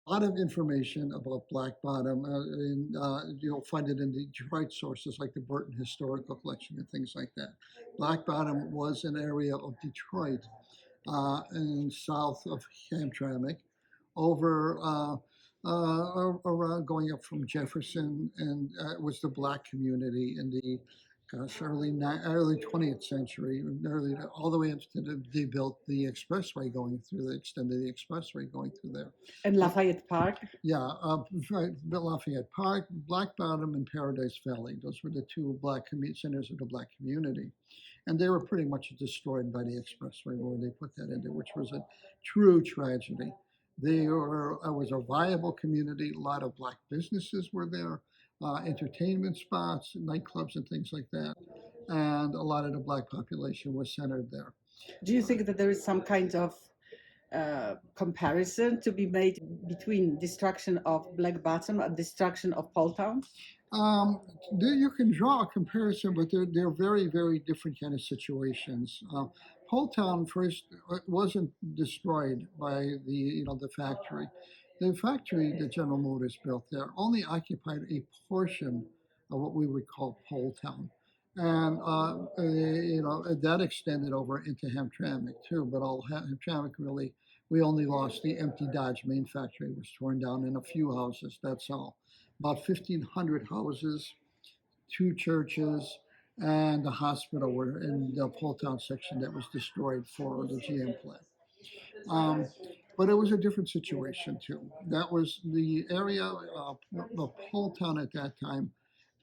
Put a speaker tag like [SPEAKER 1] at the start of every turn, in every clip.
[SPEAKER 1] A lot of information about Black Bottom, you'll find it in the Detroit sources like the Burton Historical Collection and things like that. Black Bottom was an area of Detroit and south of Hamtramck, over around going up from Jefferson, and it was the black community in the early 20th century, early all the way up to they built the expressway going through, they extended the expressway going through there.
[SPEAKER 2] And
[SPEAKER 1] But
[SPEAKER 2] Lafayette Park.
[SPEAKER 1] yeah, right, Lafayette Park, Black Bottom, and Paradise Valley. Those were the two centers of the black community. And they were pretty much destroyed by the expressway where they put that in there, which was a true tragedy. It was a viable community. A lot of black businesses were there, entertainment spots, nightclubs, and things like that. And a lot of the black population was centered there.
[SPEAKER 2] Do you think that there is some kind of comparison to be made between destruction of Black Bottom and destruction of Poletown?
[SPEAKER 1] Um, you can draw a comparison, but they're very, very different kind of situations. Poletown first wasn't destroyed by the factory. The factory that General Motors built there only occupied a portion of what we would call Poletown. And that extended over into Hamtramck too. But all Hamtramck really, we only lost the empty Dodge main factory. It was torn down, and a few houses. That's all. About 1,500 houses, two churches, and a hospital were in the Poletown section that was destroyed for the GM plant. But it was a different situation too. That was the area of Poletown at that time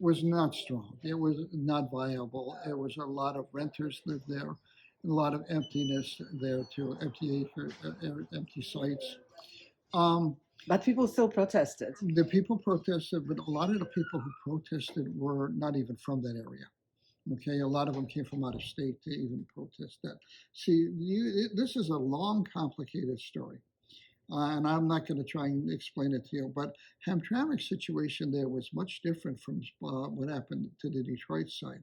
[SPEAKER 1] was not strong. It was not viable. It was a lot of renters lived there, a lot of emptiness there too, empty sites.
[SPEAKER 2] But people still protested.
[SPEAKER 1] The people protested, but a lot of the people who protested were not even from that area. Okay, a lot of them came from out of state to even protest that. See, this is a long, complicated story. And I'm not going to try and explain it to you, but Hamtramck's situation there was much different from what happened to the Detroit side.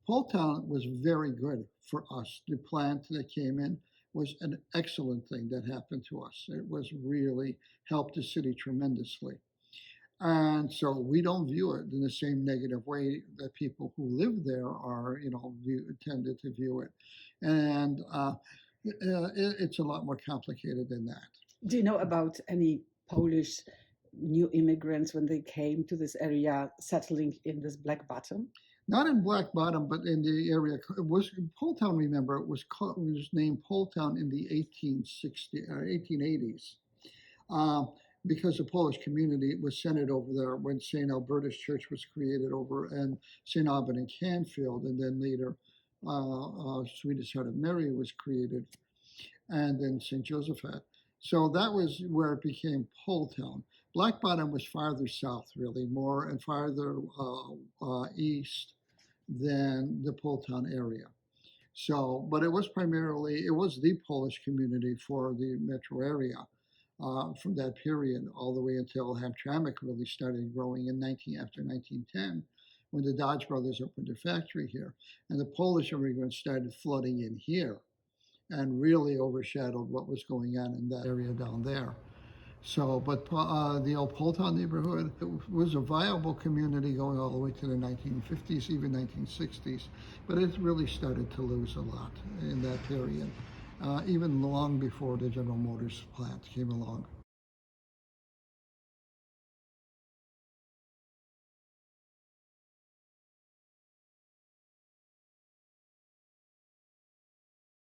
[SPEAKER 1] Poletown was very good for us. The plant that came in was an excellent thing that happened to us. It was really helped the city tremendously. And so we don't view it in the same negative way that people who live there are, tended to view it. And it's a lot more complicated than that.
[SPEAKER 2] Do you know about any Polish new immigrants when they came to this area settling in this Black Bottom?
[SPEAKER 1] Not in Black Bottom, but in the area. It was Poletown. Remember, it was named Poletown in the 1880s, because the Polish community was centered over there when St. Alberta's Church was created over and St. Alban and Canfield, and then later Sweetest Heart of Mary was created, and then St. Josephat. So that was where it became Poletown. Black Bottom was farther south, really, more and farther east than the Poletown area. So, but it was the Polish community for the metro area from that period all the way until Hamtramck really started growing after 1910, when the Dodge brothers opened a factory here, and the Polish immigrants started flooding in here and really overshadowed what was going on in that area down there. So, but the old Poletown neighborhood was a viable community going all the way to the 1950s, even 1960s. But it really started to lose a lot in that period, even long before the General Motors plant came along.